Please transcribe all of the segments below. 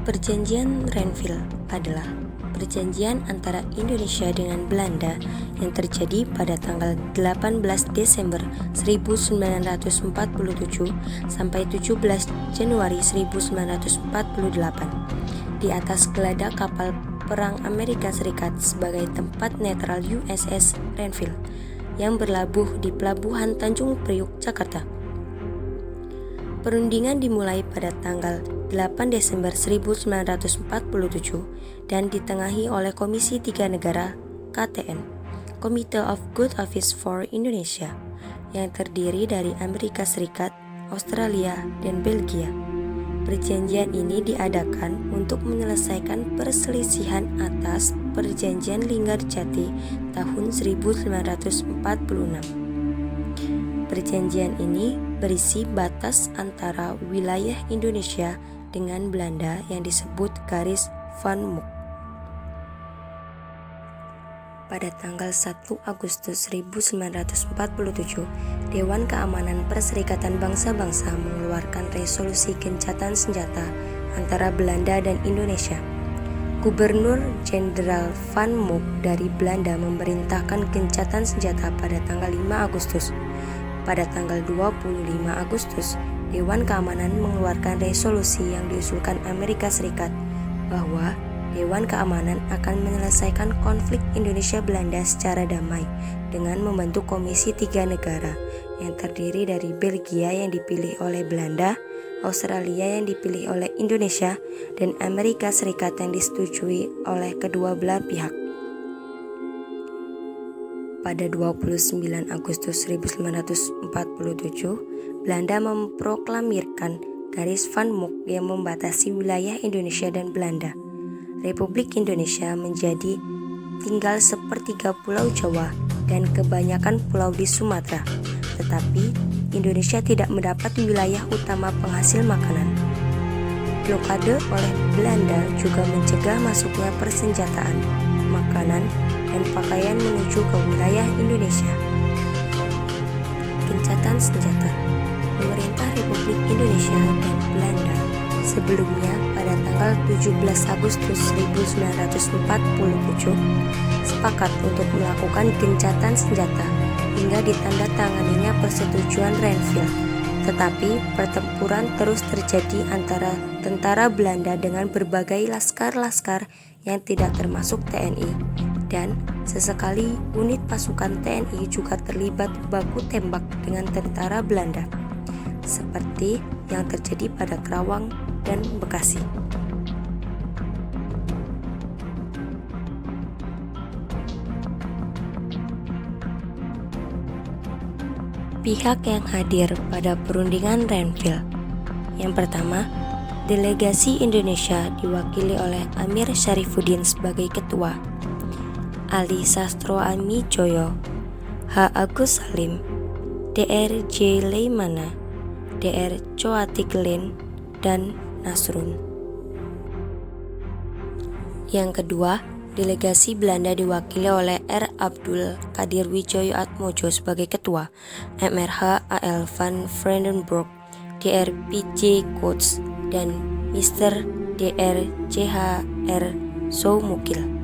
Perjanjian Renville adalah perjanjian antara Indonesia dengan Belanda yang terjadi pada tanggal 18 Desember 1947 sampai 17 Januari 1948 di atas gelada kapal perang Amerika Serikat sebagai tempat netral USS Renville yang berlabuh di Pelabuhan Tanjung Priuk, Jakarta. Perundingan dimulai pada tanggal 8 Desember 1947 dan ditengahi oleh Komisi Tiga Negara KTN, Committee of Good Office for Indonesia, yang terdiri dari Amerika Serikat, Australia, dan Belgia. Perjanjian ini diadakan untuk menyelesaikan perselisihan atas Perjanjian Linggarjati tahun 1946. Perjanjian ini berisi batas antara wilayah Indonesia dengan Belanda yang disebut Garis Van Mook. Pada tanggal 1 Agustus 1947, Dewan Keamanan Perserikatan Bangsa-Bangsa mengeluarkan resolusi gencatan senjata antara Belanda dan Indonesia. Gubernur Jenderal Van Mook dari Belanda memerintahkan gencatan senjata pada tanggal 5 Agustus. Pada tanggal 25 Agustus, Dewan Keamanan mengeluarkan resolusi yang diusulkan Amerika Serikat bahwa Dewan Keamanan akan menyelesaikan konflik Indonesia-Belanda secara damai dengan membentuk Komisi Tiga Negara yang terdiri dari Belgia yang dipilih oleh Belanda, Australia yang dipilih oleh Indonesia, dan Amerika Serikat yang disetujui oleh kedua belah pihak. Pada 29 Agustus 1947, Belanda memproklamirkan Garis Van Mook yang membatasi wilayah Indonesia dan Belanda. Republik Indonesia menjadi tinggal sepertiga Pulau Jawa dan kebanyakan pulau di Sumatera, tetapi Indonesia tidak mendapat wilayah utama penghasil makanan. Blokade oleh Belanda juga mencegah masuknya persenjataan, makanan, dan pakaian menuju ke wilayah Indonesia. Gencatan senjata. Pemerintah Republik Indonesia dan Belanda sebelumnya pada tanggal 17 Agustus 1947 sepakat untuk melakukan gencatan senjata hingga ditandatanganinya persetujuan Renville. Tetapi pertempuran terus terjadi antara tentara Belanda dengan berbagai laskar-laskar yang tidak termasuk TNI, dan sesekali unit pasukan TNI juga terlibat baku tembak dengan tentara Belanda, seperti yang terjadi pada Karawang dan Bekasi. Pihak yang hadir pada perundingan Renville. Yang pertama, delegasi Indonesia diwakili oleh Amir Syarifuddin sebagai ketua, Ali Sastroamidjojo, H. Agus Salim, Dr. J. Leimana, Dr. Coatiglen, dan Nasrun. Yang kedua, delegasi Belanda diwakili oleh R. Abdul Kadir Widjojoatmojo sebagai ketua, Mr. A.L. van Vredenburg, Dr. P.J. Koets, dan Mr. Dr. Ch.R. Soumukil.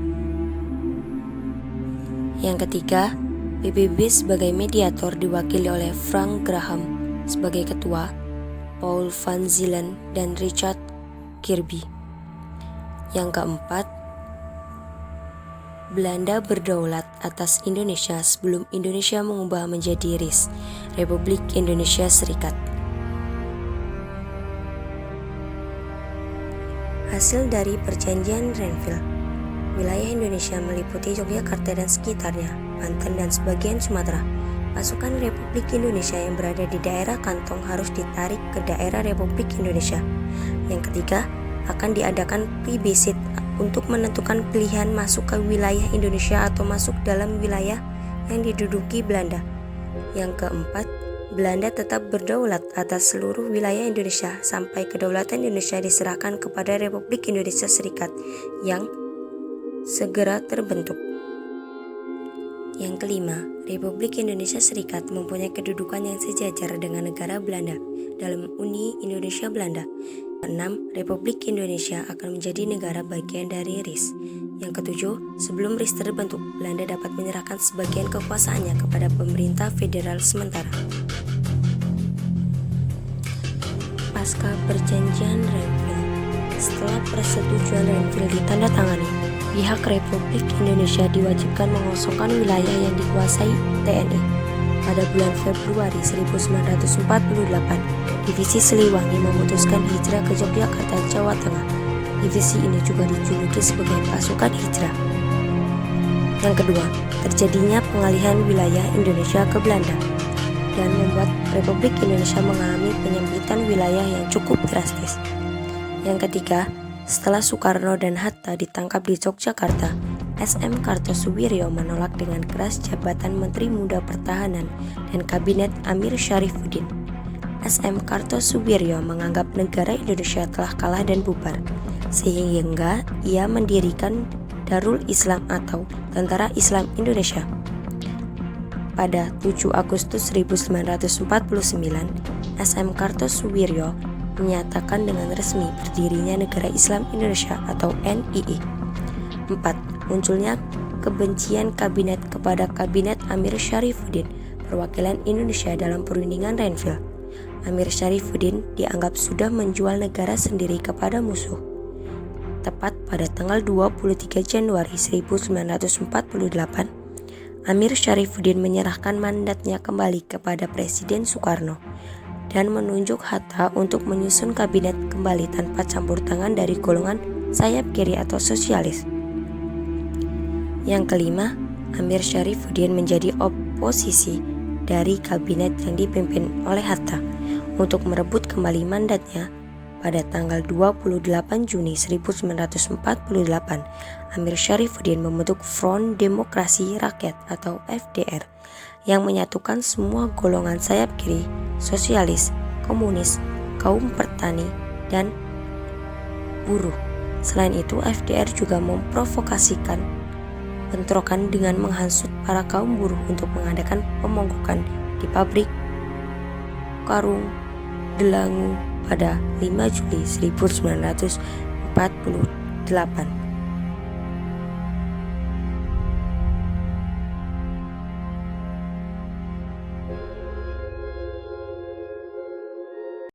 Yang ketiga, PBB sebagai mediator diwakili oleh Frank Graham sebagai ketua, Paul van Zielen, dan Richard Kirby. Yang keempat, Belanda berdaulat atas Indonesia sebelum Indonesia mengubah menjadi RIS, Republik Indonesia Serikat. Hasil dari Perjanjian Renville. Wilayah Indonesia meliputi Yogyakarta dan sekitarnya, Banten dan sebagian Sumatera. Pasukan Republik Indonesia yang berada di daerah kantong harus ditarik ke daerah Republik Indonesia. Yang ketiga, akan diadakan plebiscit untuk menentukan pilihan masuk ke wilayah Indonesia atau masuk dalam wilayah yang diduduki Belanda. Yang keempat, Belanda tetap berdaulat atas seluruh wilayah Indonesia sampai kedaulatan Indonesia diserahkan kepada Republik Indonesia Serikat yang segera terbentuk. Yang kelima, Republik Indonesia Serikat mempunyai kedudukan yang sejajar dengan negara Belanda dalam Uni Indonesia Belanda. 6. Republik Indonesia akan menjadi negara bagian dari RIS. Yang ketujuh, sebelum RIS terbentuk, Belanda dapat menyerahkan sebagian kekuasaannya kepada pemerintah federal sementara. Pasca Perjanjian Renville. Setelah persetujuan Renville ditandatangani, pihak Republik Indonesia diwajibkan mengosongkan wilayah yang dikuasai TNI. Pada bulan Februari 1948, Divisi Siliwangi memutuskan hijrah ke Yogyakarta, Jawa Tengah. Divisi ini juga dijuluki sebagai pasukan hijrah. Yang kedua, terjadinya pengalihan wilayah Indonesia ke Belanda dan membuat Republik Indonesia mengalami penyempitan wilayah yang cukup drastis. Yang ketiga, setelah Soekarno dan Hatta ditangkap di Yogyakarta, SM Kartosuwiryo menolak dengan keras jabatan Menteri Muda Pertahanan dan Kabinet Amir Syarifuddin. SM Kartosuwiryo menganggap negara Indonesia telah kalah dan bubar, sehingga ia mendirikan Darul Islam atau Tentara Islam Indonesia. Pada 7 Agustus 1949, SM Kartosuwiryo menyatakan dengan resmi berdirinya Negara Islam Indonesia atau NII. 4. Munculnya kebencian kabinet kepada Kabinet Amir Syarifuddin, perwakilan Indonesia dalam perundingan Renville. Amir Syarifuddin dianggap sudah menjual negara sendiri kepada musuh. Tepat pada tanggal 23 Januari 1948, Amir Syarifuddin menyerahkan mandatnya kembali kepada Presiden Soekarno dan menunjuk Hatta untuk menyusun kabinet kembali tanpa campur tangan dari golongan sayap kiri atau sosialis. Yang kelima, Amir Syarifuddin menjadi oposisi dari kabinet yang dipimpin oleh Hatta. Untuk merebut kembali mandatnya, pada tanggal 28 Juni 1948, Amir Syarifuddin membentuk Front Demokrasi Rakyat atau FDR yang menyatukan semua golongan sayap kiri, sosialis, komunis, kaum petani, dan buruh. Selain itu, FDR juga memprovokasikan bentrokan dengan menghasut para kaum buruh untuk mengadakan pemogokan di pabrik karung Delangu pada 5 Juli 1948.